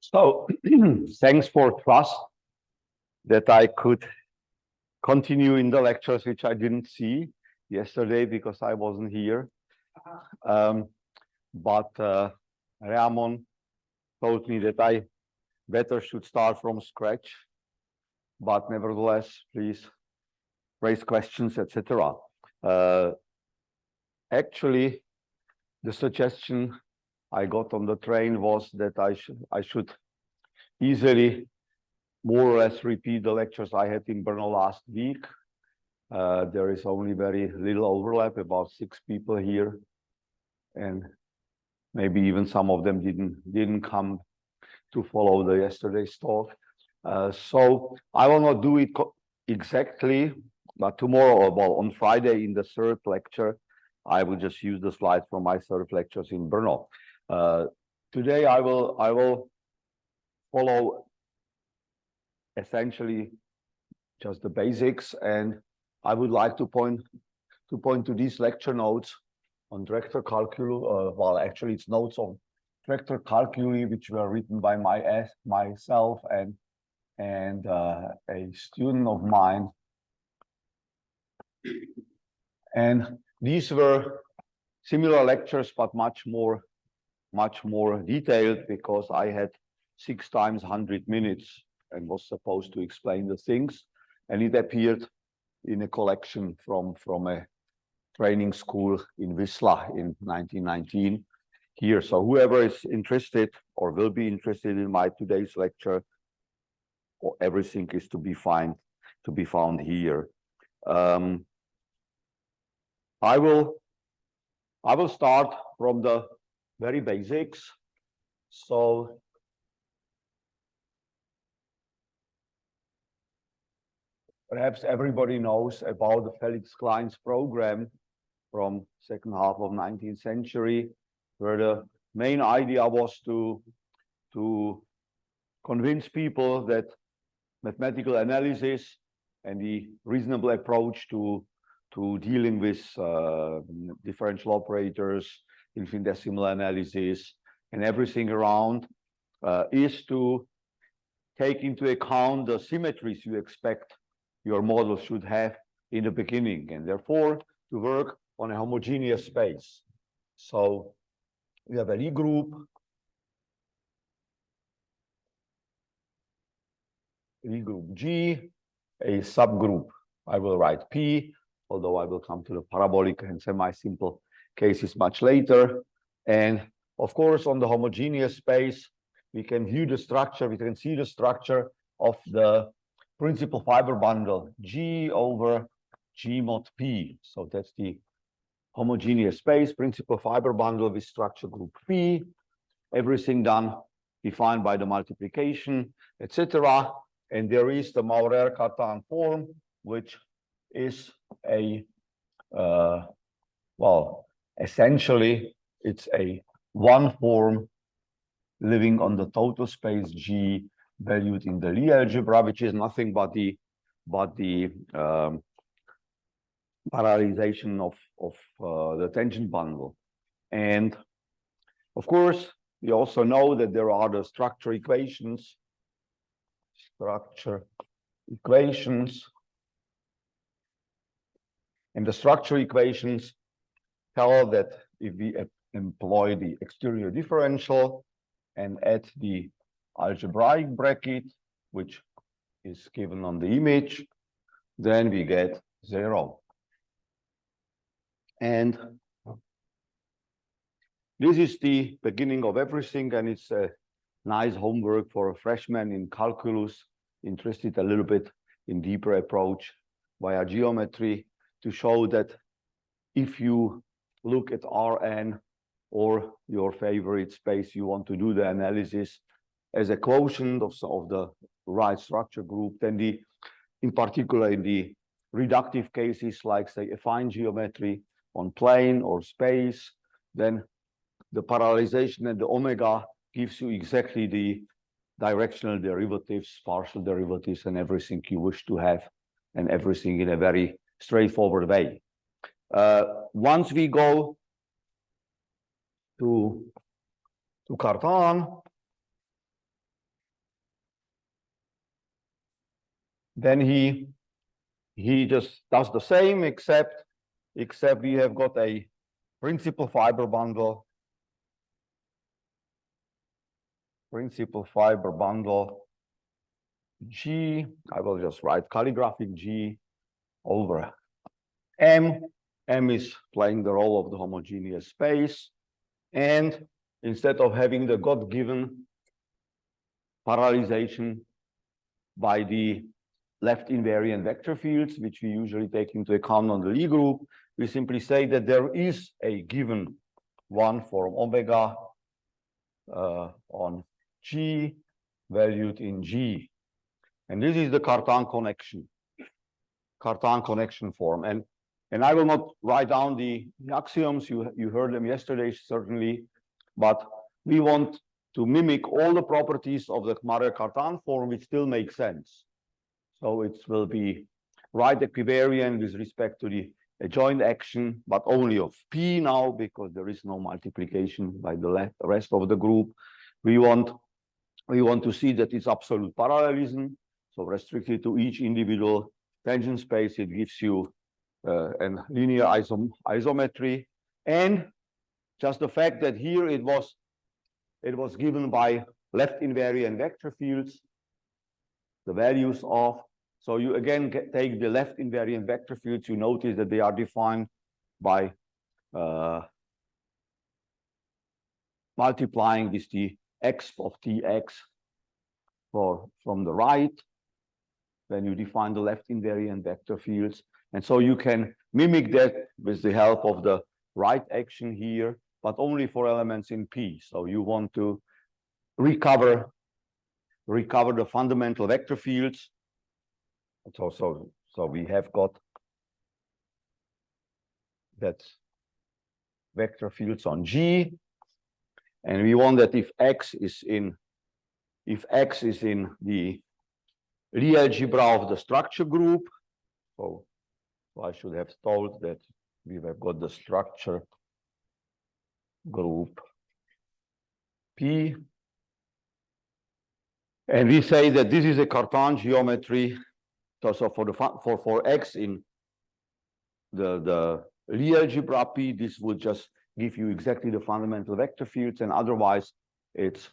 So thanks for trust that I could continue in the lectures, which I didn't see yesterday because I wasn't here. But Ramon told me that I better should start from scratch. But nevertheless, please raise questions, etc. Actually, the suggestion I got on the train was that I should easily more or less repeat the lectures I had in Brno last week. There is only very little overlap, about 6 people here, and maybe even some of them didn't come to follow the yesterday's talk. So I will not do it exactly, but tomorrow, well, on Friday in the 3rd lecture, I will just use the slides from my 3rd lectures in Brno. Today I will follow essentially just the basics, and I would like to point to these lecture notes on vector calculus. Well, actually, it's notes on vector calculi, which were written by myself and a student of mine. And these were similar lectures, but much more detailed, because I had 6 times 100 minutes and was supposed to explain the things, and it appeared in a collection from a training school in Wisla in 1919 here. So whoever is interested or will be interested in my today's lecture, everything is to be found here. I will start from the very basics. So perhaps everybody knows about the Felix Klein's program from second half of 19th century, where the main idea was to convince people that mathematical analysis and the reasonable approach to dealing with differential operators, infinitesimal analysis, and everything around is to take into account the symmetries you expect your model should have in the beginning, and therefore to work on a homogeneous space. So we have a Lie group, G, a subgroup. I will write P, although I will come to the parabolic and semi-simple cases much later. And of course, on the homogeneous space, we can view the structure, we can see the structure of the principal fiber bundle G over G mod P. So that's the homogeneous space, principal fiber bundle with structure group P, everything defined by the multiplication, etc. And there is the Maurer-Cartan form, which is a, well, essentially, it's a one form living on the total space G valued in the Lie algebra, which is nothing but the parallelization of the tangent bundle. And of course, we also know that there are the structure equations. And the structure equations tell that if we employ the exterior differential and add the algebraic bracket, which is given on the image, then we get 0. And this is the beginning of everything, and it's a nice homework for a freshman in calculus, interested a little bit in deeper approach via geometry, to show that if you look at Rn or your favorite space, you want to do the analysis as a quotient of the right structure group, then in particular in the reductive cases, like say affine geometry on plane or space, then the parallelization and the omega gives you exactly the directional derivatives, partial derivatives, and everything you wish to have, and everything in a very straightforward way. Once we go to Cartan, then he just does the same, except we have got a principal fiber bundle. Principal fiber bundle G. I will just write calligraphic G over M. M is playing the role of the homogeneous space. And instead of having the God-given parallelization by the left invariant vector fields, which we usually take into account on the Lie group, we simply say that there is a given one form omega on G valued in G. And this is the Cartan connection form. And I will not write down the axioms, you heard them yesterday, certainly, but we want to mimic all the properties of the Cartan form, which still make sense. So it will be right equivariant with respect to the adjoint action, but only of P now, because there is no multiplication by the rest of the group. We want to see that it's absolute parallelism, so restricted to each individual tangent space, it gives you a linear isometry. And just the fact that here it was given by left invariant vector fields, the values of, so you again take the left invariant vector fields, you notice that they are defined by multiplying with the x of tx from the right, when you define the left invariant vector fields. And so you can mimic that with the help of the right action here, but only for elements in P. So you want to recover the fundamental vector fields. So we have got that vector fields on G, and we want that if X is in the Lie algebra of the structure group, so I should have told that we have got the structure group P, and we say that this is a Cartan geometry. So for X in the Lie algebra P, this would just give you exactly the fundamental vector fields, and otherwise it's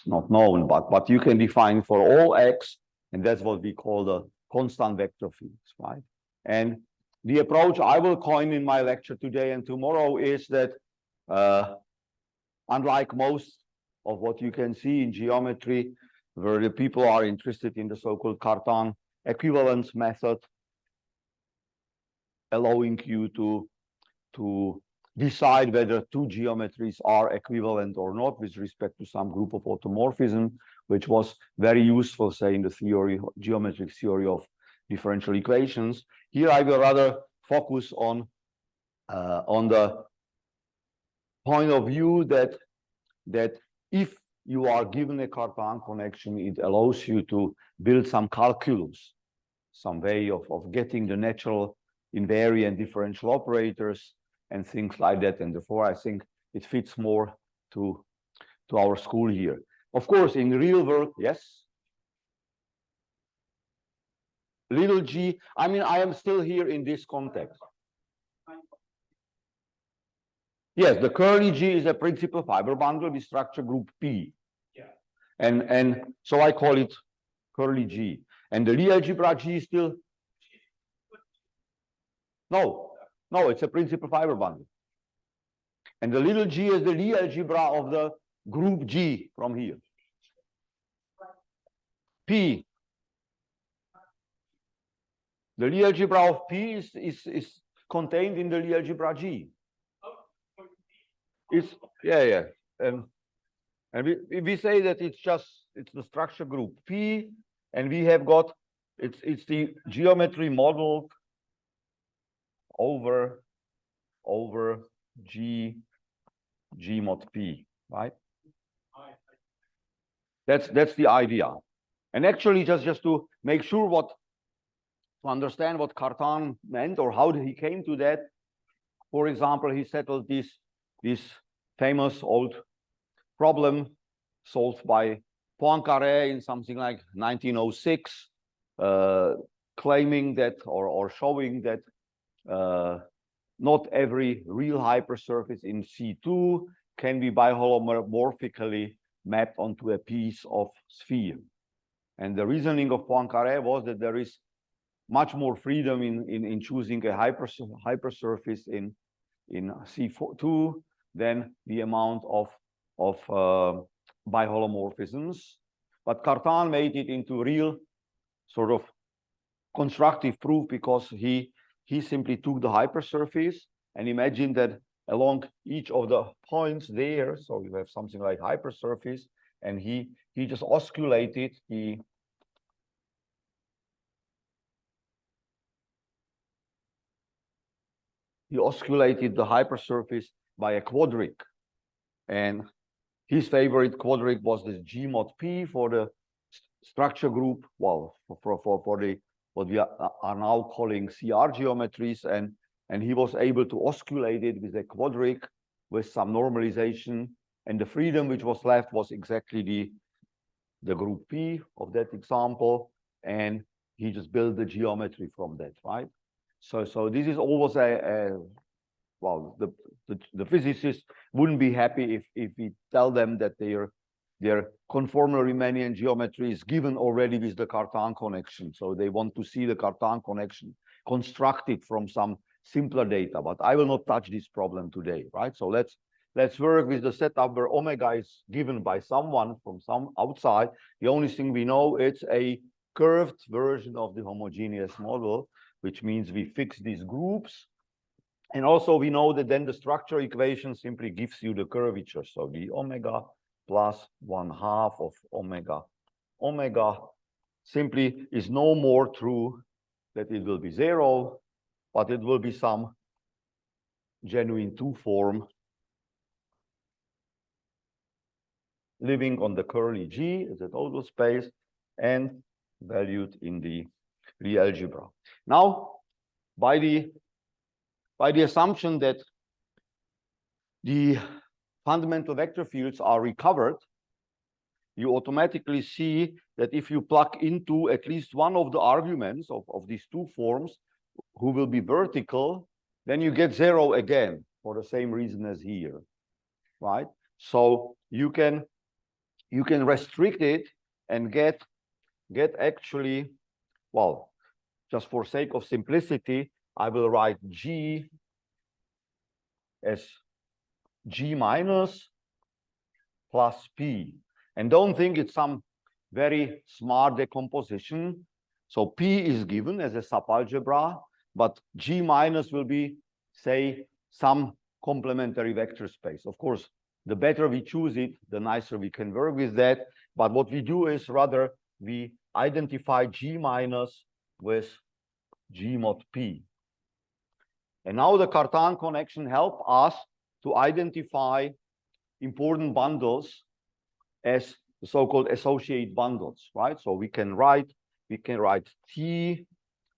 not known. But you can define for all X, and that's what we call the constant vector fields, right? And the approach I will coin in my lecture today and tomorrow is that unlike most of what you can see in geometry, where the people are interested in the so-called Cartan equivalence method, allowing you to decide whether two geometries are equivalent or not with respect to some group of automorphism, which was very useful, say, in the geometric theory of differential equations. Here I will rather focus on the point of view that if you are given a Cartan connection, it allows you to build some calculus, some way of getting the natural invariant differential operators and things like that. And therefore, I think it fits more to our school here. Of course, in real world, yes. Little g, I mean, I am still here in this context. Yes, the curly G is a principal fiber bundle with structure group P. Yeah. And so I call it curly G. And the Lie algebra G is still. No, it's a principal fiber bundle. And the little g is the Lie algebra of the group G from here. P. The Lie algebra of P is contained in the Lie algebra G. It's yeah. And we say that it's the structure group P, and we have got it's the geometry modeled over G mod P, right? That's the idea. And actually, just to make sure to understand what Cartan meant or how he came to that, for example, he settled this famous old problem solved by Poincaré in something like 1906, claiming that or showing that not every real hypersurface in C2 can be biholomorphically mapped onto a piece of sphere. And the reasoning of Poincaré was that there is much more freedom in choosing a hypersurface in C2 than the amount of biholomorphisms. But Cartan made it into real sort of constructive proof because he simply took the hypersurface and imagined that along each of the points there, so you have something like hypersurface, and he just osculated the hypersurface by a quadric. And his favorite quadric was this G mod P for the structure group, well, for the what we are now calling CR geometries, and he was able to osculate it with a quadric with some normalization, and the freedom which was left was exactly the group P of that example, and he just built the geometry from that, right? So this is always well, the physicists wouldn't be happy if we tell them that their conformal Riemannian geometry is given already with the Cartan connection. So they want to see the Cartan connection constructed from some simpler data. But I will not touch this problem today, right? So let's work with the setup where omega is given by someone from some outside. The only thing we know, it's a curved version of the homogeneous model, which means we fix these groups. And also we know that then the structure equation simply gives you the curvature. So the omega plus 1/2 of omega. Omega simply is no more true that it will be 0, but it will be some genuine 2 form living on the curly G as a total space and valued in the real algebra. Now, by the assumption that the fundamental vector fields are recovered, you automatically see that if you plug into at least one of the arguments of these 2 forms who will be vertical, then you get 0 again for the same reason as here, right? So you can restrict it and get actually, well, just for sake of simplicity, I will write G as G minus plus P. And don't think it's some very smart decomposition. So P is given as a subalgebra, but G minus will be, say, some complementary vector space. Of course, the better we choose it, the nicer we can work with that. But what we do is rather we identify G minus with G mod P. And now the Cartan connection helps us to identify important bundles as the so-called associate bundles, right? So we can write T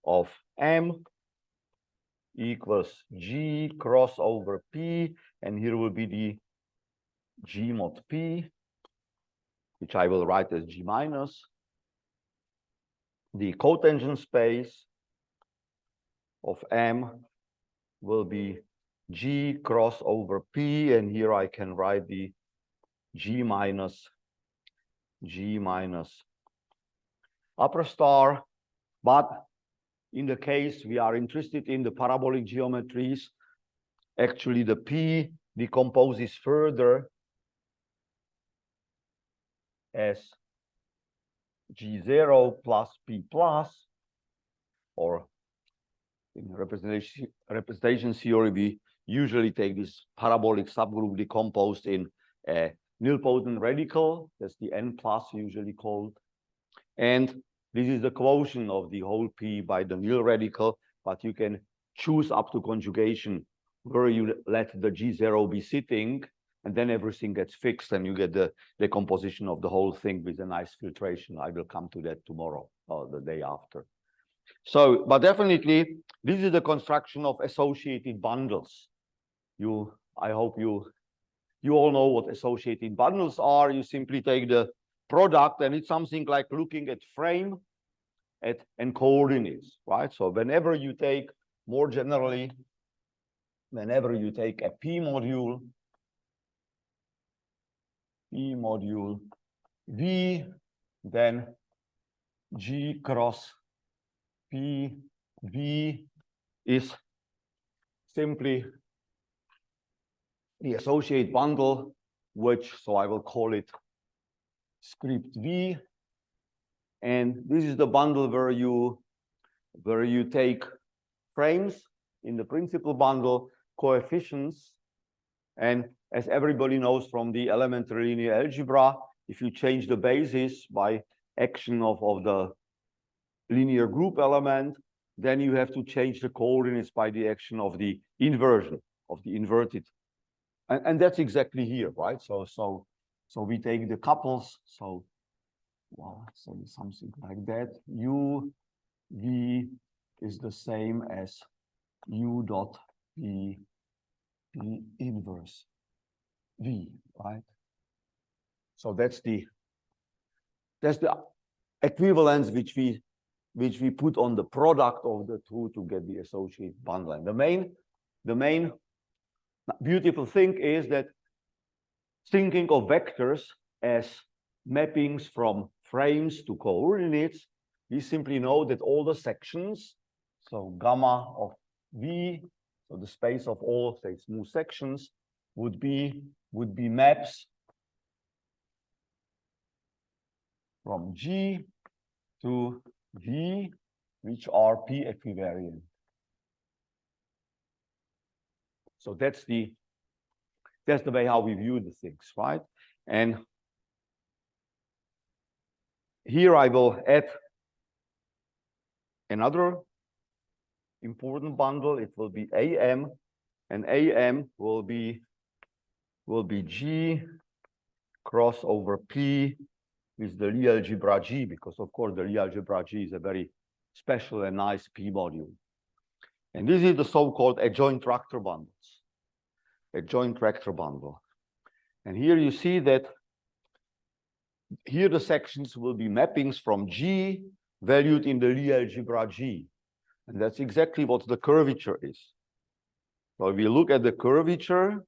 of M equals G cross over P, and here will be the G mod P, which I will write as G minus. The cotangent space of M will be G cross over P, and here I can write the G minus upper star. But in the case we are interested in the parabolic geometries, actually the P decomposes further as G0 plus P plus, or in representation theory, we usually take this parabolic subgroup decomposed in a nilpotent radical. That's the N plus usually called. And this is the quotient of the whole P by the nil radical, but you can choose up to conjugation where you let the G0 be sitting, and then everything gets fixed and you get the decomposition of the whole thing with a nice filtration. I will come to that tomorrow or the day after. So, but definitely, this is the construction of associated bundles. I hope you all know what associated bundles are. You simply take the product, and it's something like looking at frame and coordinates, right? So whenever you take, more generally, whenever you take a P module V, then G cross P V is simply the associate bundle, which, so I will call it script V. And this is the bundle where you take frames in the principal bundle, coefficients, and as everybody knows from the elementary linear algebra, if you change the basis by action of the linear group element, then you have to change the coordinates by the action of the inversion, of the inverted. And that's exactly here, right? So we take the couples, so well, so something like that. U V is the same as U dot P inverse V, right? So that's the equivalence which we put on the product of the two to get the associated bundle. And the main beautiful thing is that thinking of vectors as mappings from frames to coordinates, we simply know that all the sections, so gamma of V, so the space of all, say, smooth sections, would be maps from G to V, which are P equivariant. So that's the way how we view the things, right? And here I will add another important bundle. It will be AM, and AM will be G cross over P with the Lie algebra G, because of course the Lie algebra G is a very special and nice P module. And this is the so-called adjoint tractor bundles. Adjoint tractor bundle. And here you see that here the sections will be mappings from G valued in the Lie algebra G. And that's exactly what the curvature is. So we look at the curvature,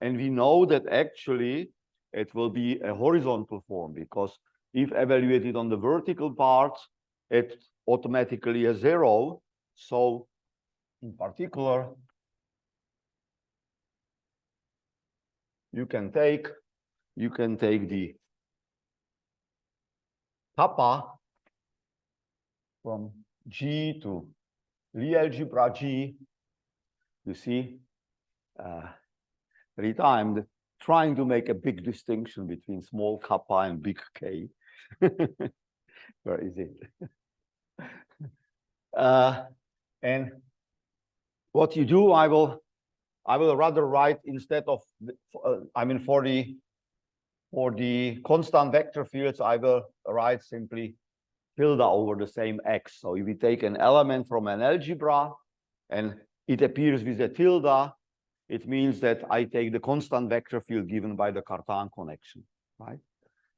and we know that actually it will be a horizontal form, because if evaluated on the vertical part, it's automatically a 0. So in particular, you can take the kappa from G to Lie algebra G. You see, every time trying to make a big distinction between small kappa and big K. Where is it? And what you do, I will rather write instead of, for the constant vector fields, I will write simply tilde over the same X. So if we take an element from an algebra and it appears with a tilde, it means that I take the constant vector field given by the Cartan connection, right?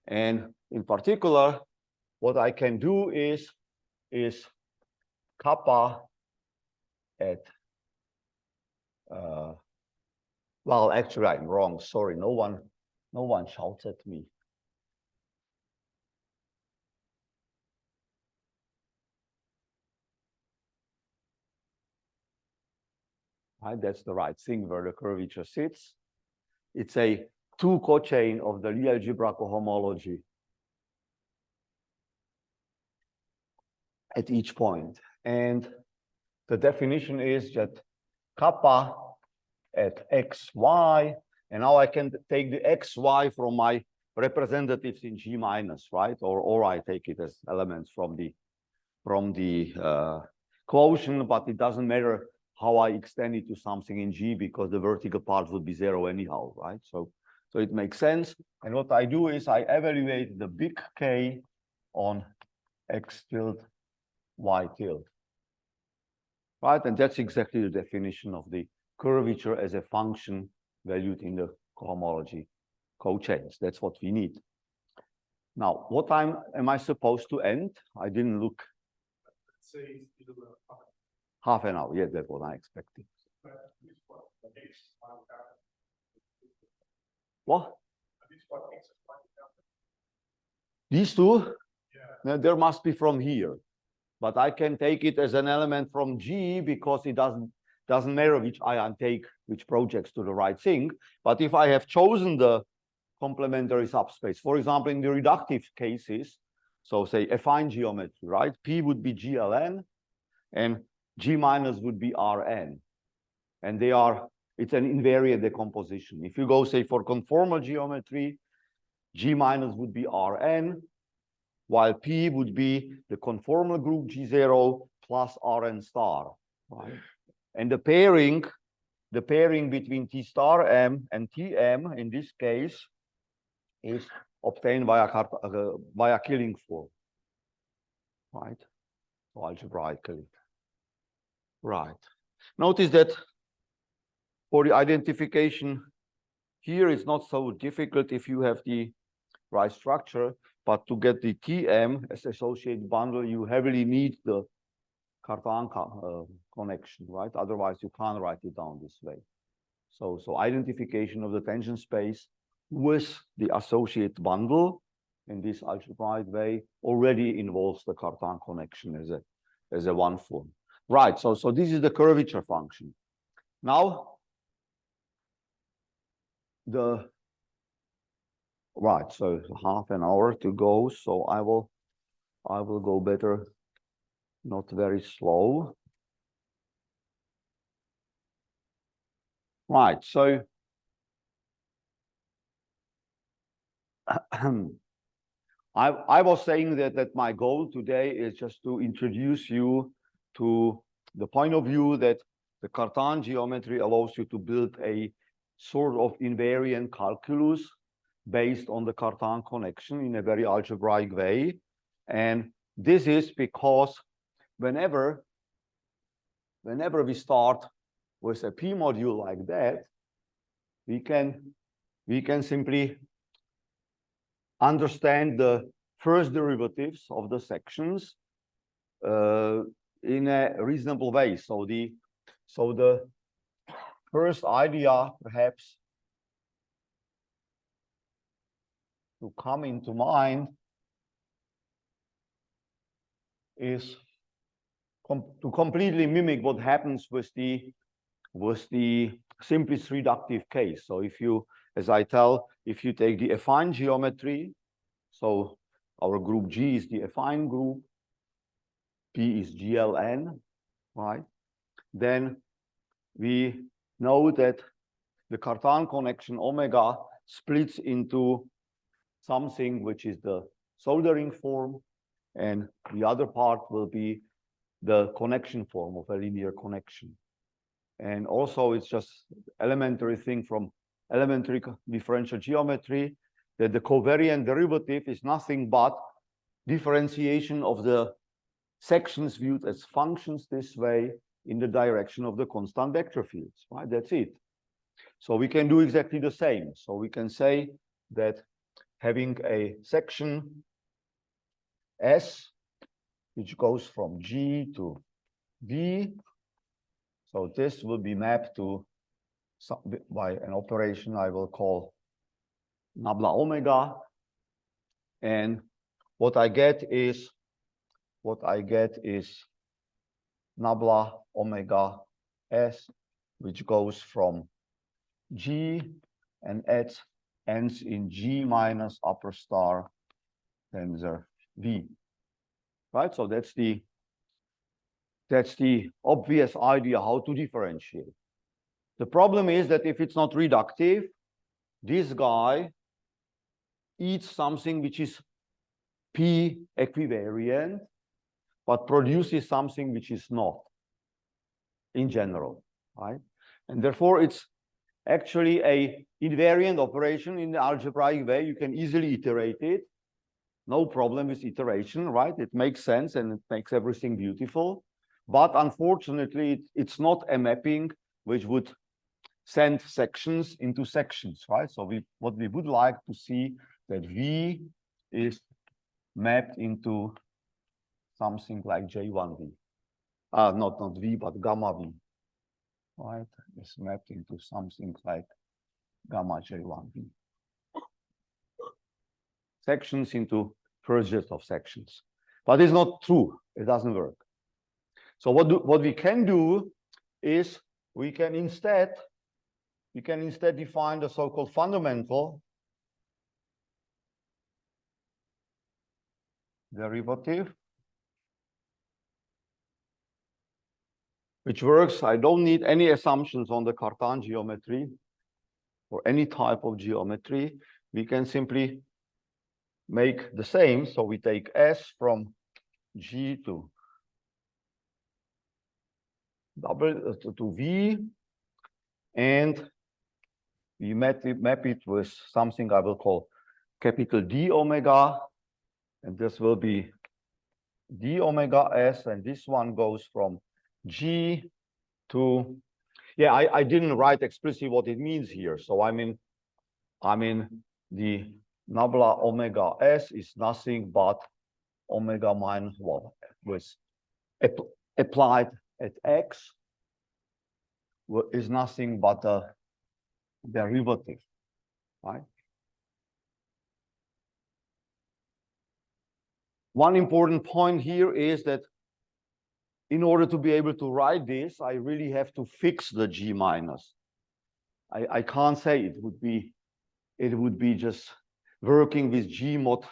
And in particular, what I can do is kappa at, well, actually I'm wrong, sorry, no one shouts at me. Right, that's the right thing where the curvature sits. It's a 2 cochain of the Lie algebra cohomology at each point. And the definition is that kappa at xy, and now I can take the xy from my representatives in G minus, right? Or I take it as elements from the quotient, but it doesn't matter how I extend it to something in G, because the vertical part would be 0 anyhow, right? So it makes sense. And what I do is I evaluate the big K on x tilde y tilde, right? And that's exactly the definition of the curvature as a function valued in the cohomology cochains. That's what we need. Now, what time am I supposed to end? I didn't look. Let's say half an hour. Yeah, that's what I expected. What? These two? Yeah. Now, there must be from here. But I can take it as an element from G because it doesn't matter which ion take which projects to the right thing. But if I have chosen the complementary subspace, for example, in the reductive cases, so say affine geometry, right? P would be GLN and G minus would be Rn. And it's an invariant decomposition. If you go, say, for conformal geometry, G minus would be Rn, while P would be the conformal group G0 plus Rn star, right? And the pairing between T star M and Tm in this case is obtained via killing form, right? So algebraically, right? Notice that for the identification here, it's not so difficult if you have the right structure, but to get the Tm as associated bundle, you heavily need the Cartan connection, right? Otherwise, you can't write it down this way. So identification of the tension space with the associated bundle in this algebraic way already involves the Cartan connection as a one form. Right, so this is the curvature function. Now, right, so half an hour to go, so I will go better, not very slow. Right, so I was saying that my goal today is just to introduce you to the point of view that the Cartan geometry allows you to build a sort of invariant calculus based on the Cartan connection in a very algebraic way. And this is because whenever we start with a P module like that, we can simply understand the first derivatives of the sections in a reasonable way. So the first idea perhaps to come into mind is to completely mimic what happens with the simplest reductive case. So if you, as I tell, if you take the affine geometry, so our group G is the affine group, P is GLN, right? Then we know that the Cartan connection omega splits into something which is the soldering form, and the other part will be the connection form of a linear connection. And also it's just elementary thing from elementary differential geometry that the covariant derivative is nothing but differentiation of the sections viewed as functions this way in the direction of the constant vector fields, right? That's it. So we can do exactly the same. So we can say that having a section S, which goes from G to V, so this will be mapped to by an operation I will call nabla omega, and what I get is nabla omega S, which goes from G and ends in G minus upper star tensor V. Right? So that's the obvious idea how to differentiate. The problem is that if it's not reductive, this guy eats something which is P equivariant, but produces something which is not in general, right? And therefore, it's actually a invariant operation in the algebraic way. You can easily iterate it. No problem with iteration, right? It makes sense and it makes everything beautiful. But unfortunately, it's not a mapping which would send sections into sections, right? So what we would like to see that V is mapped into something like J1V. Not V, but gamma V. Right? It's mapped into something like gamma J1V. Sections into first of sections. But it's not true. It doesn't work. So what we can do is we can instead define the so-called fundamental derivative, which works. I don't need any assumptions on the Cartan geometry or any type of geometry. We can simply make the same. So we take S from G to V, and we map it with something I will call capital D omega, and this will be D omega S, and this one goes from G to, yeah, I didn't write explicitly what it means here. So I mean the nabla omega S is nothing but omega minus 1 with applied at X is nothing but a derivative, right? One important point here is that in order to be able to write this, I really have to fix the G minus. I can't say it would be just working with G mod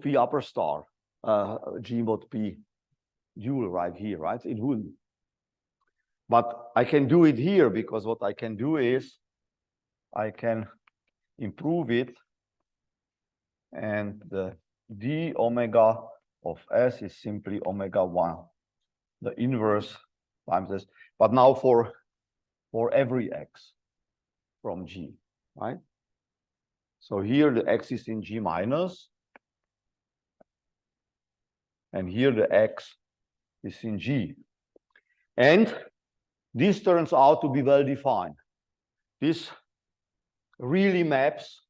P upper star, G mod P dual right here, right? It wouldn't. But I can do it here because what I can do is I can improve it, and the D omega of S is simply omega 1, the inverse times this, but now for every X from G, right? So here the X is in G minus, and here the X is in G. And this turns out to be well defined. This really maps.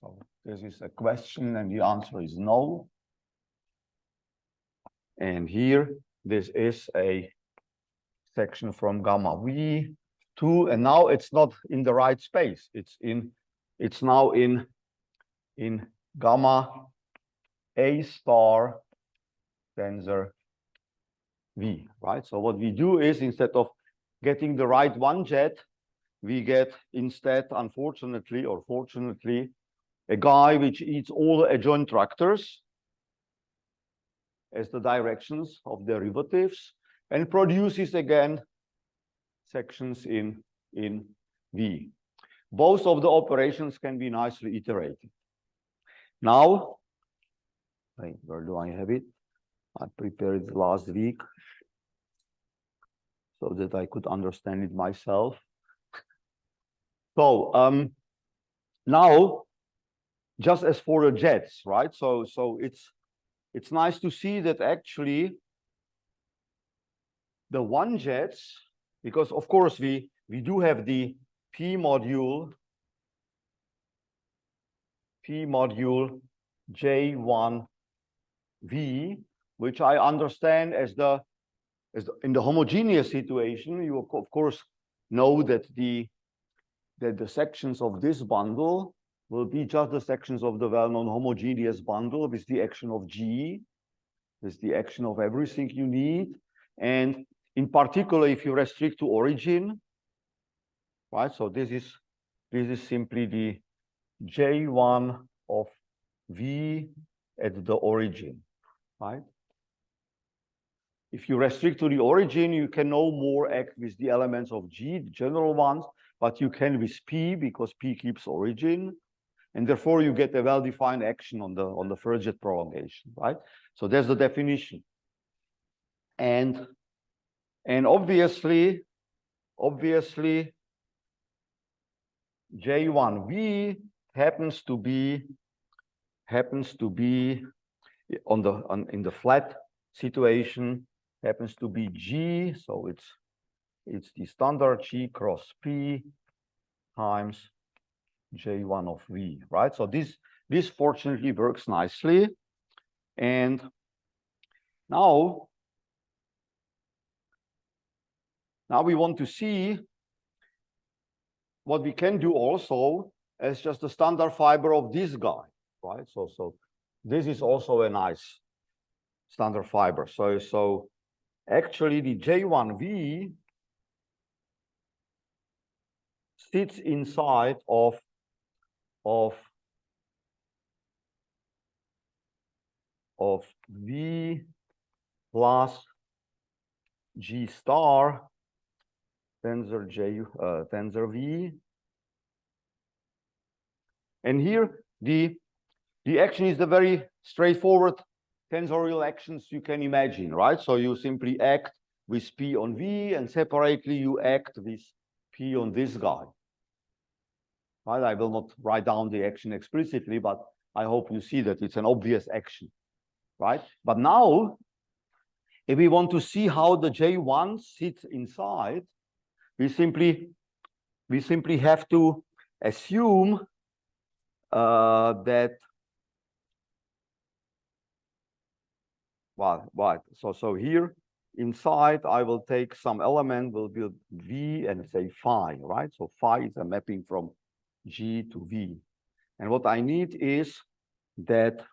So this is a question, and the answer is no. And here, this is a section from gamma V to, and now it's not in the right space. It's now in gamma A star tensor V, right? So what we do is, instead of getting the right one jet, we get instead, unfortunately or fortunately, a guy which eats all the adjoint tractors as the directions of derivatives and produces again sections in V. Both of the operations can be nicely iterated. Now, wait, where do I have it? I prepared it last week so that I could understand it myself. So now, just as for the jets, right? So it's nice to see that actually the one jets, because of course we do have the P module J1V, which I understand as in the homogeneous situation. You of course know that the sections of this bundle will be just the sections of the well-known homogeneous bundle with the action of G, with the action of everything you need. And in particular, if you restrict to origin, right? So this is simply the J1 of V at the origin, right? If you restrict to the origin, you can no more act with the elements of G, the general ones, but you can with P, because P keeps origin, and therefore you get a well-defined action on the first jet prolongation, right? So there's the definition. And obviously J1V happens to be in the flat situation happens to be G, so it's the standard G cross P times J1 of V, right? So this this fortunately works nicely. And now we want to see what we can do also as just a standard fiber of this guy, right? So this is also a nice standard fiber. So actually the J1V sits inside of V plus G star tensor tensor V. And here the action is the very straightforward tensorial actions you can imagine, right? So you simply act with P on V, and separately you act with P on this guy. Right? I will not write down the action explicitly, but I hope you see that it's an obvious action, right? But now, if we want to see how the J1 sits inside, we simply have to assume that so here inside I will take some element, will build V and say phi, right? So phi is a mapping from G to V. And what I need is that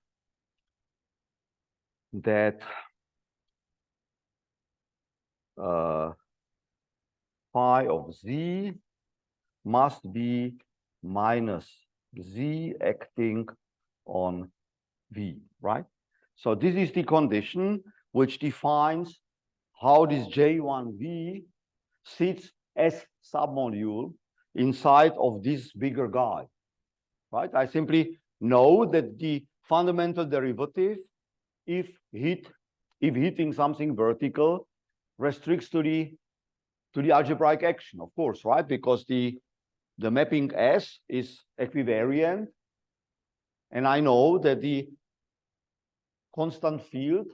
phi of Z must be minus Z acting on V, right? So this is the condition which defines how this J1V sits as submodule inside of this bigger guy, right? I simply know that the fundamental derivative, if hitting something vertical, restricts to the algebraic action, of course, right? Because the mapping S is equivariant, and I know that the constant field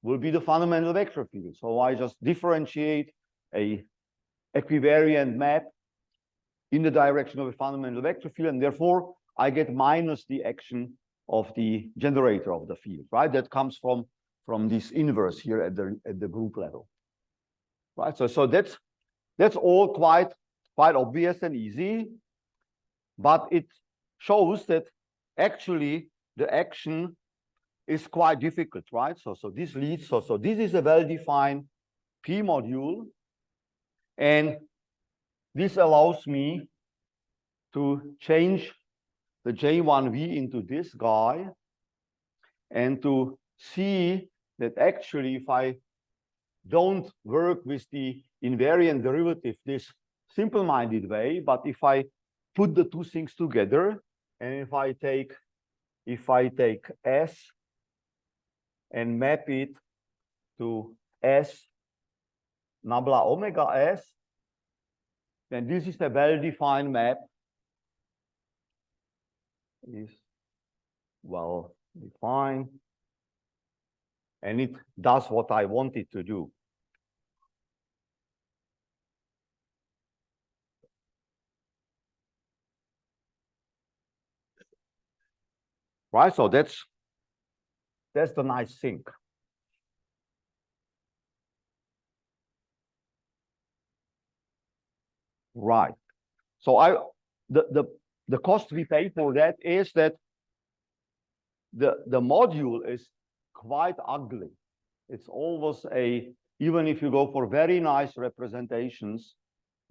will be the fundamental vector field. So I just differentiate a equivariant map in the direction of a fundamental vector field, and therefore I get minus the action of the generator of the field, right? That comes from this inverse here at the group level, right? So that's all quite obvious and easy, but it shows that actually the action is quite difficult, right? So this leads, so this is a well-defined P module, and this allows me to change the J1V into this guy and to see that actually if I don't work with the invariant derivative this simple-minded way, but if I put the two things together, and if I take S and map it to S nabla omega S, then this is a well-defined map, is well defined, and it does what I want it to do. Right, so that's the nice thing. Right. So the cost we pay for that is that the module is quite ugly. It's always even if you go for very nice representations,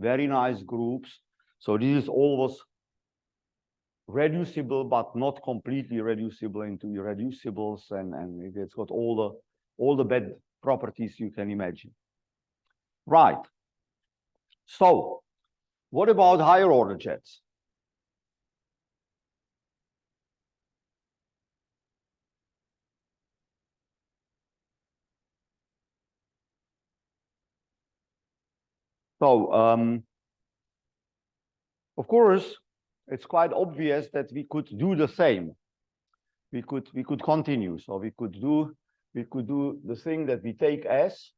very nice groups. So this is always reducible, but not completely reducible into irreducibles, and it's got all the bad properties you can imagine. Right. So what about higher order jets? So of course, it's quite obvious that we could do the same. We could continue. So we could do the thing that we take S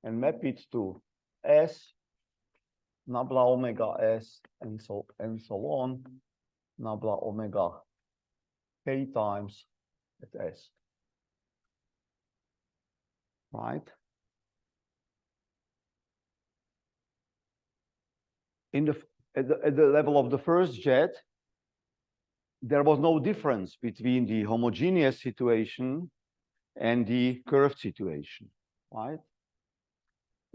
and map it to S nabla omega S and so on nabla omega k times at S. Right? At the level of the first jet, there was no difference between the homogeneous situation and the curved situation, right?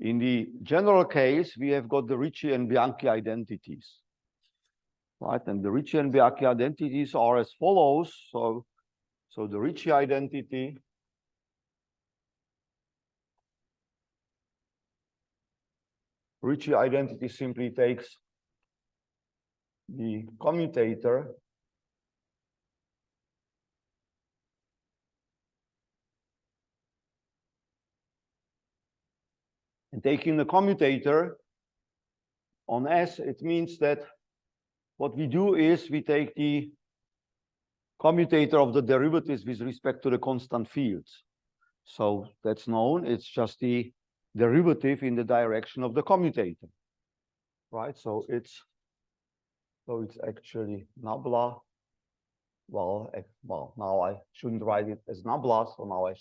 In the general case, we have got the Ricci and Bianchi identities, right? And the Ricci and Bianchi identities are as follows. So the Ricci identity simply takes the commutator and taking the commutator on S, it means that what we do is we take the commutator of the derivatives with respect to the constant fields. So that's known, it's just the derivative in the direction of the commutator, right? So it's actually nabla. Well, now I shouldn't write it as nabla, so now I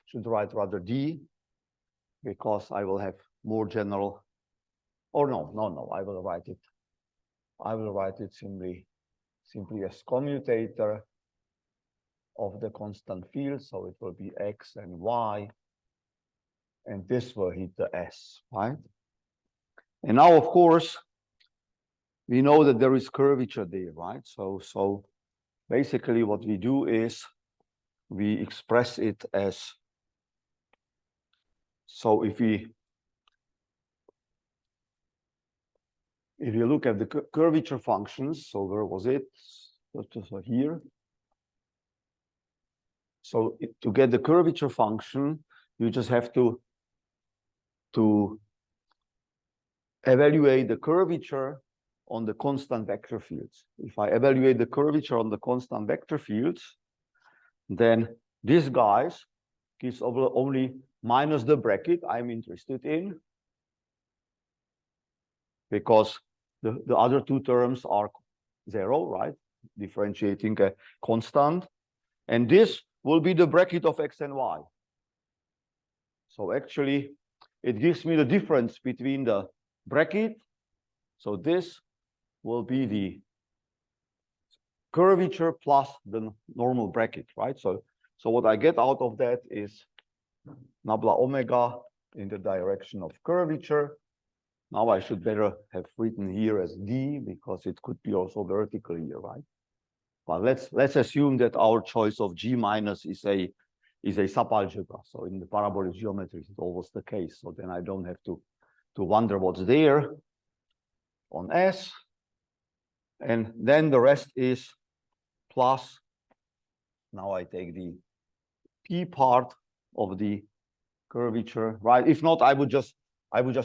should write rather D, because I will have more general, or no, I will write it simply as commutator of the constant field, so it will be X and Y, and this will hit the S, right? And now, of course, we know that there is curvature there, right? So basically what we do is we express it as, so if you look at the curvature functions, so where was it? So here. So to get the curvature function, you just have to evaluate the curvature on the constant vector fields. If I evaluate the curvature on the constant vector fields, then this guys gives only minus the bracket I'm interested in, because the other two terms are 0, right? Differentiating a constant. And this will be the bracket of X and Y. So actually, it gives me the difference between the bracket. So this will be the curvature plus the normal bracket, right? So what I get out of that is nabla omega in the direction of curvature. Now I should better have written here as D, because it could be also vertical here, right? But let's assume that our choice of G minus is a subalgebra. So in the parabolic geometries, it's always the case. So then I don't have to wonder what's there on S. And then the rest is plus. Now I take the P part of the curvature, right? If not, I would just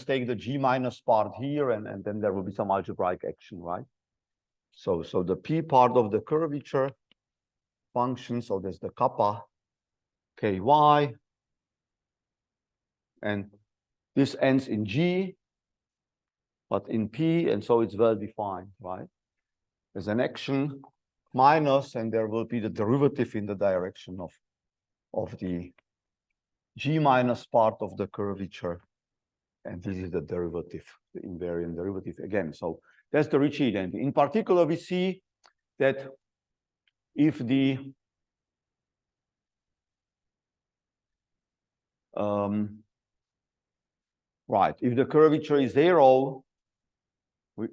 take the G minus part here, and then there will be some algebraic action, right? So the P part of the curvature function, so there's the kappa ky, and this ends in G, but in P, and so it's well defined, right? There's an action minus, and there will be the derivative in the direction of the G minus part of the curvature, and this is the derivative, the invariant derivative again. So that's the Ricci identity. In particular, we see that if the if the curvature is 0,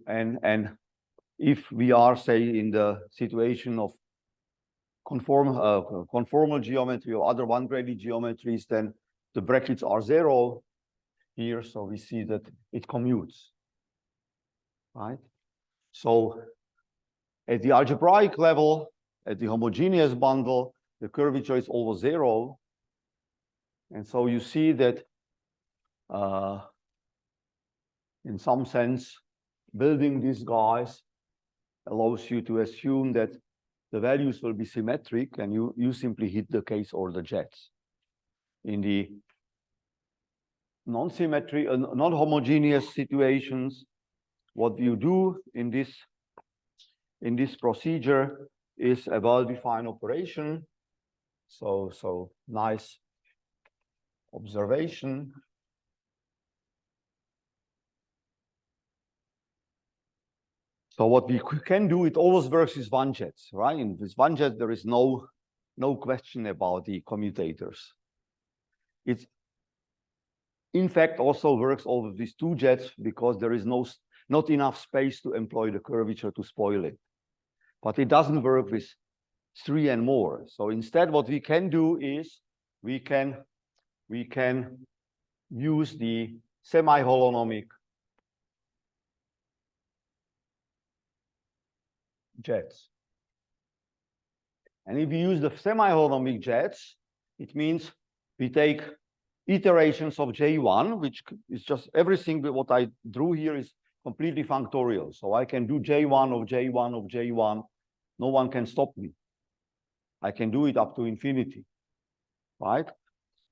and if we are, say, in the situation of conformal geometry or other one-graded geometries, then the brackets are 0 here, so we see that it commutes, right? So at the algebraic level, at the homogeneous bundle, the curvature is always 0. And so you see that in some sense, building these guys allows you to assume that the values will be symmetric, and you simply hit the case or the jets. In the non-homogeneous situations, what you do in this procedure is a well-defined operation. So nice observation. So what we can do, it always works with one jets, right? In this one jet, there is no question about the commutators. It, in fact, also works over these two jets because there is not enough space to employ the curvature to spoil it. But it doesn't work with 3 and more. So instead, what we can do is we can use the semi-holonomic jets. And if we use the semi-holonomic jets, it means we take iterations of J1, which is just everything what I drew here is completely functorial. So I can do J1 of J1 of J1. No one can stop me. I can do it up to infinity, right?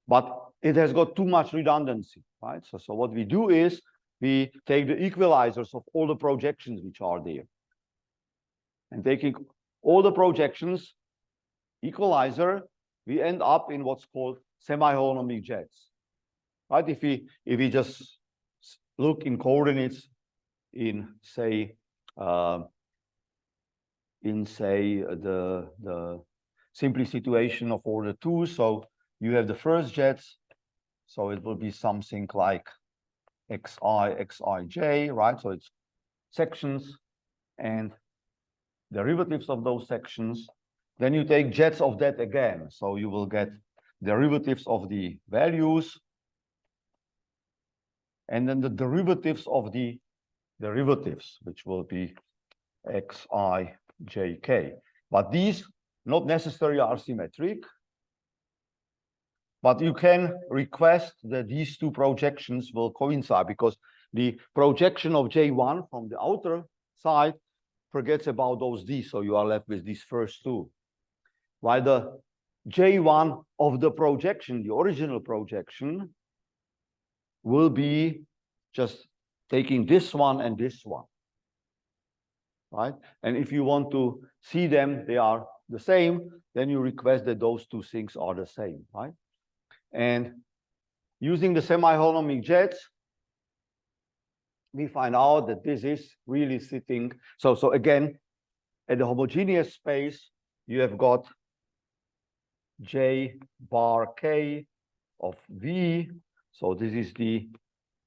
But it has got too much redundancy, right? So what we do is we take the equalizers of all the projections which are there. And taking all the projections, equalizer, we end up in what's called semi-holonomic jets, right? If we just look in coordinates in say the simply situation of order 2, so you have the first jets, so it will be something like xij, right? So it's sections and derivatives of those sections. Then you take jets of that again, so you will get derivatives of the values and then the derivatives of the derivatives, which will be xijk. But these not necessarily are symmetric, but you can request that these two projections will coincide because the projection of J1 from the outer side forgets about those D's, so you are left with these first two. While the J1 of the projection, the original projection, will be just taking this one and this one, right? And if you want to see them, they are the same, then you request that those two things are the same, right? And using the semi-holonomic jets, we find out that this is really sitting. So again, at the homogeneous space, you have got J bar K of V. So this is the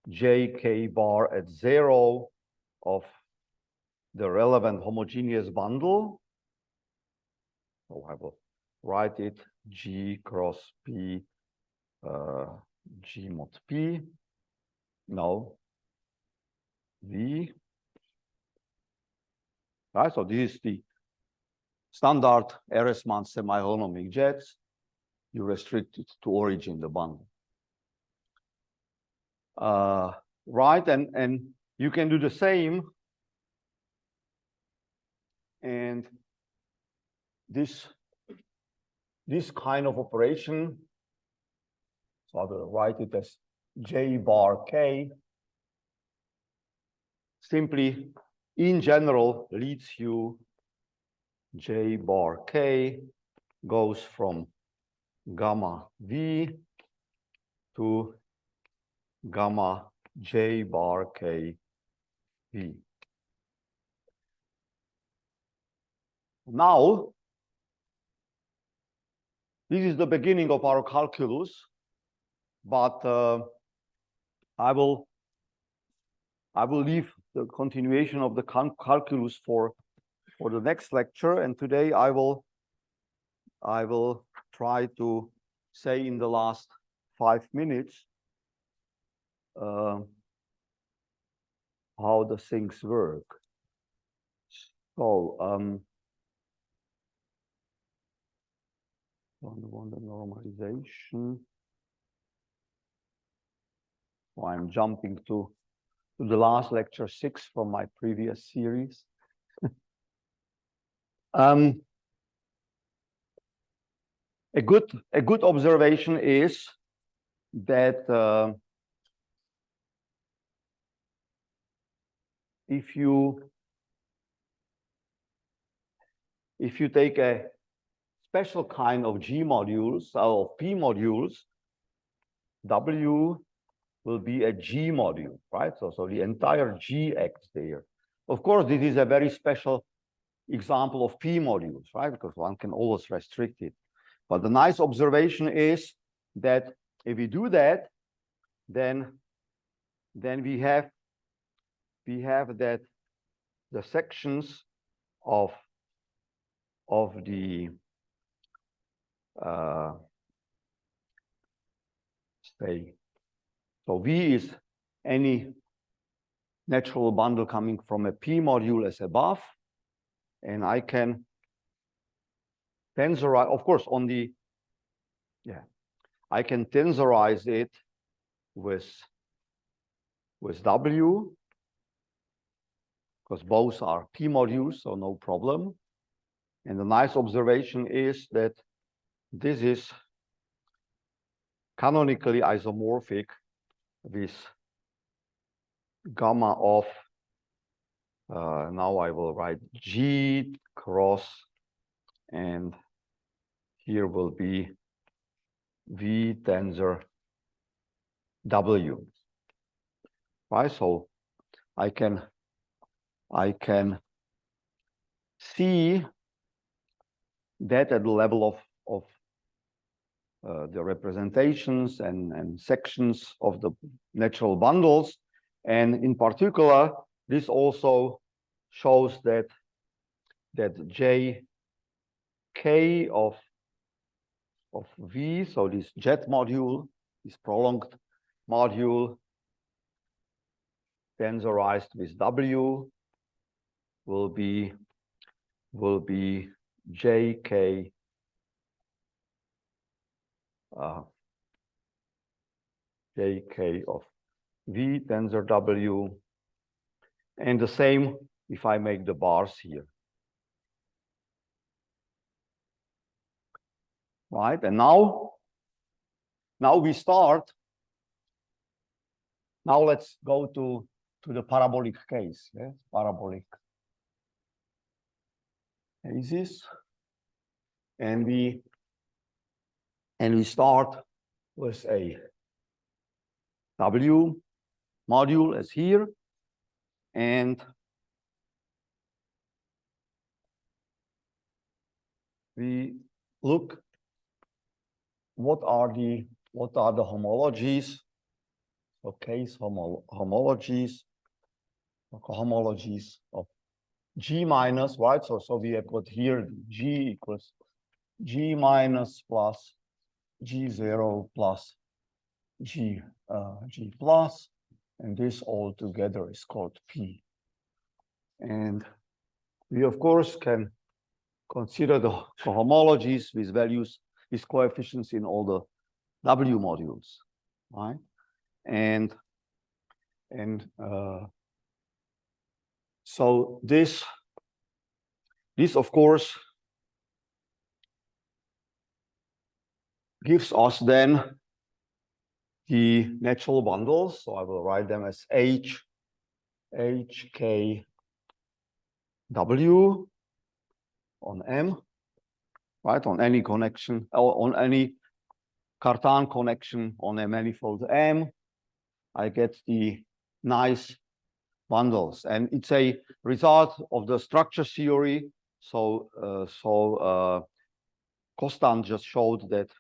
JK bar at 0 of the relevant homogeneous bundle. So I will write it G cross P, G mod P. No, V. Right, so this is the standard Ehresmann semi-holonomic jets. You restrict it to origin, the bundle. Right, and you can do the same. And this kind of operation, so I will write it as J bar K, simply in general leads you J bar K goes from gamma V to gamma J bar K V. Now, this is the beginning of our calculus, but I will leave the continuation of the calculus for the next lecture, and today I will try to say in the last 5 minutes how the things work. So on the normalization. So I'm jumping to the last lecture 6 from my previous series. A good observation is that if you if you take a special kind of G modules or P modules, W will be a G module, right? So the entire G acts there. Of course, this is a very special example of P modules, right? Because one can always restrict it. But the nice observation is that if we do that, then we have that the sections of the say, so V is any natural bundle coming from a P module as above, and I can tensorize, of course, on the, I can tensorize it with W, because both are P modules, so no problem. And the nice observation is that this is canonically isomorphic with gamma of, now I will write G cross, and here will be V tensor W, right? So I can see that at the level of the representations and sections of the natural bundles. And in particular, this also shows that JK of V, so this jet module, this prolonged module tensorized with W will be JK JK of V tensor W, and the same if I make the bars here. Right, and now we start. Now let's go to the parabolic case. Yes, parabolic cases, and we start with a W module as here, and we look what are the homologies, or case homologies of G minus, right? So we have got here G equals G minus plus G0 plus G plus, and this all together is called P. And we of course can consider the homologies with values, with coefficients in all the W modules, right? And so this of course gives us then the natural bundles. So I will write them as H K W on M, right? On any connection, or on any Cartan connection on a manifold M, I get the nice bundles, and it's a result of the structure theory. So Cartan just showed that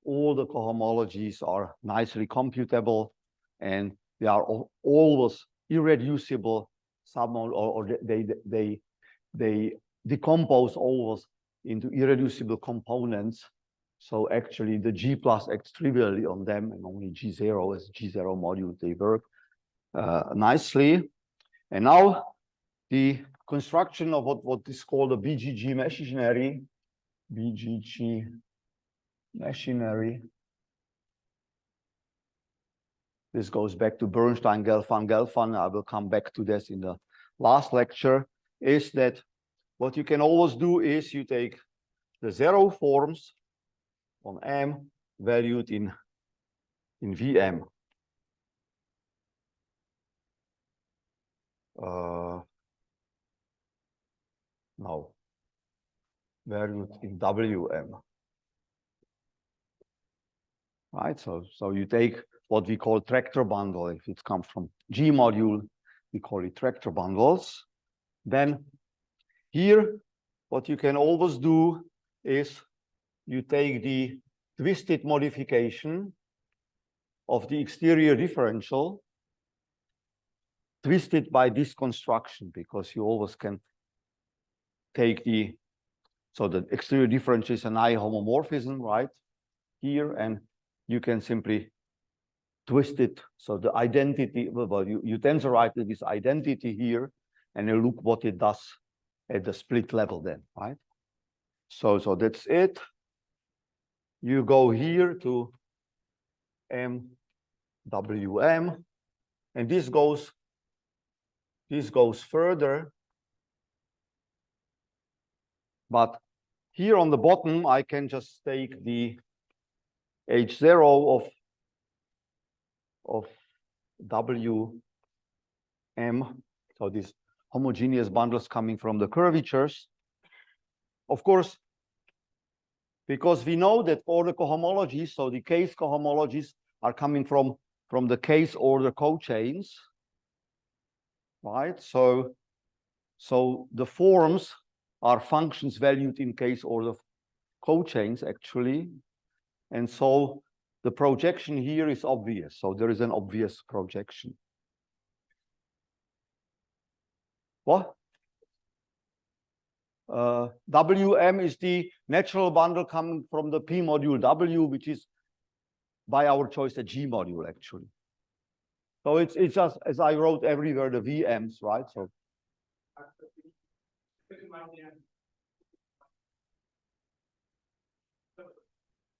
all the cohomologies are nicely computable, and they are always irreducible or they decompose always into irreducible components. So actually the G plus acts trivially on them, and only G0 as G0 module, they work nicely. And now the construction of what is called a BGG machinery, This goes back to Bernstein, Gelfand. I will come back to this in the last lecture, is that what you can always do is you take the zero forms on M valued in VM. No. valued in WM. Right, so you take what we call tractor bundle. If it comes from G module, we call it tractor bundles. Then here, what you can always do is you take the twisted modification of the exterior differential, twisted by this construction, because you always can take the, so the exterior differential is an I homomorphism, right, here, and you can simply twist it. So the identity, well, you tensorize this identity here, and you look what it does at the split level then, right? So that's it. You go here to MWM, and this goes further. But here on the bottom, I can just take the H0 of WM. So these homogeneous bundles coming from the curvatures. Of course, because we know that for the cohomologies, so the case cohomologies are coming from the case order cochains, right? So the forms are functions valued in case order cochains actually. And so the projection here is obvious. So there is an obvious projection. What? WM is the natural bundle coming from the P module W, which is by our choice a G module actually. So it's just as I wrote everywhere the VMs, right? So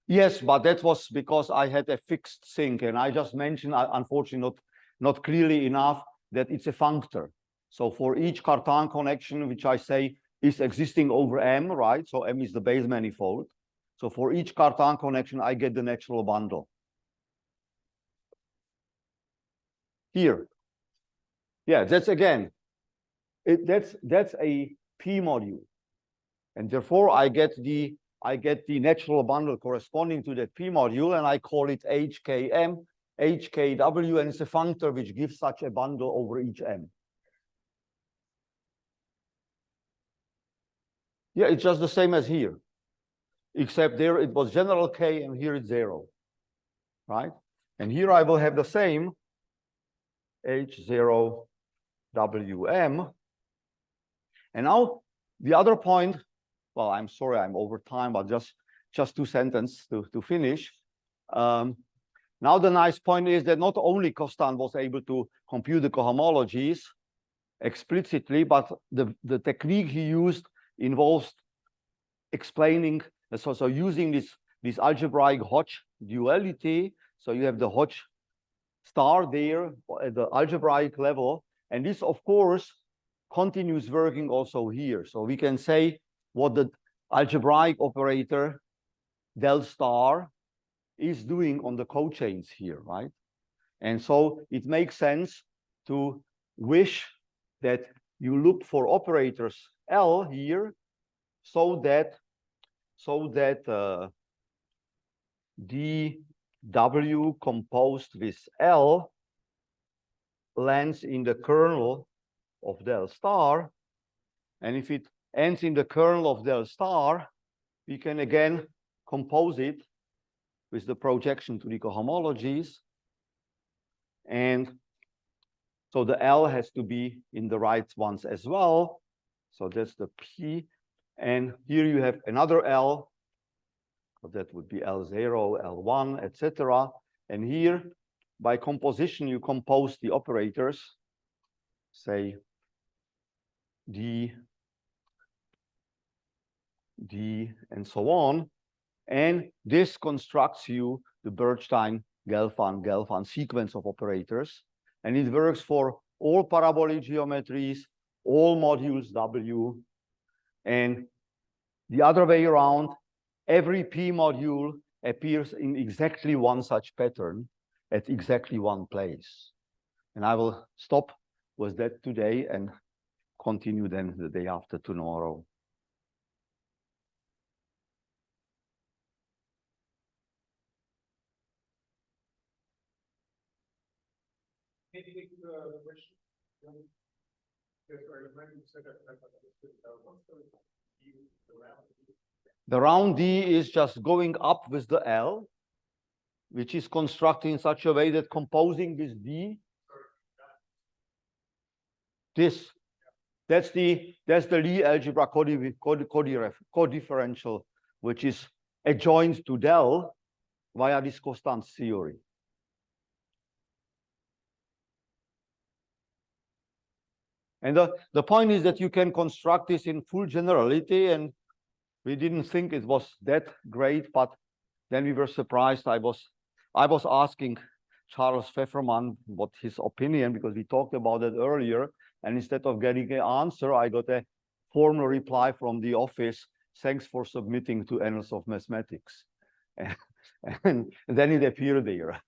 yes, but that was because I had a fixed sink, and I just mentioned, unfortunately, not clearly enough, that it's a functor. So for each Cartan connection, which I say is existing over M, right? So M is the base manifold. So for each Cartan connection, I get the natural bundle. Here. Yeah, that's again, that's a P module. And therefore I get the natural bundle corresponding to that P module, and I call it HKM, HKW, and it's a functor which gives such a bundle over each M. Yeah, it's just the same as here, except there it was general K and here it's 0, right? And here I will have the same H0WM. And now the other point, well, I'm sorry, I'm over time, but just 2 sentences to finish. Now the nice point is that not only Cartan was able to compute the cohomologies explicitly, but the technique he used involves explaining, so using this algebraic Hodge duality. So you have the Hodge star there at the algebraic level, and this of course continues working also here. So we can say what the algebraic operator del star is doing on the cochains here, right? And so it makes sense to wish that you look for operators L here, so that dW composed with L lands in the kernel of del star. And if it ends in the kernel of del star, we can again compose it with the projection to the cohomologies. And so the L has to be in the right ones as well. So that's the P. And here you have another L. So that would be L0, L1, etc. And here, by composition, you compose the operators, say D, and so on. And this constructs you the Bernstein-Gelfand sequence of operators. And it works for all parabolic geometries, all modules W. And the other way around, every P module appears in exactly one such pattern at exactly one place. And I will stop with that today and continue then the day after tomorrow. question? The round D is just going up with the L, which is constructed in such a way that composing this D, that's the Lie algebra codifferential, which is adjoined to del via this constant theory. And the point is that you can construct this in full generality, and we didn't think it was that great, but then we were surprised. I was asking Charles Pfefferman what his opinion, because we talked about it earlier, and instead of getting an answer, I got a formal reply from the office. Thanks for submitting to Annals of Mathematics. And then it appeared there.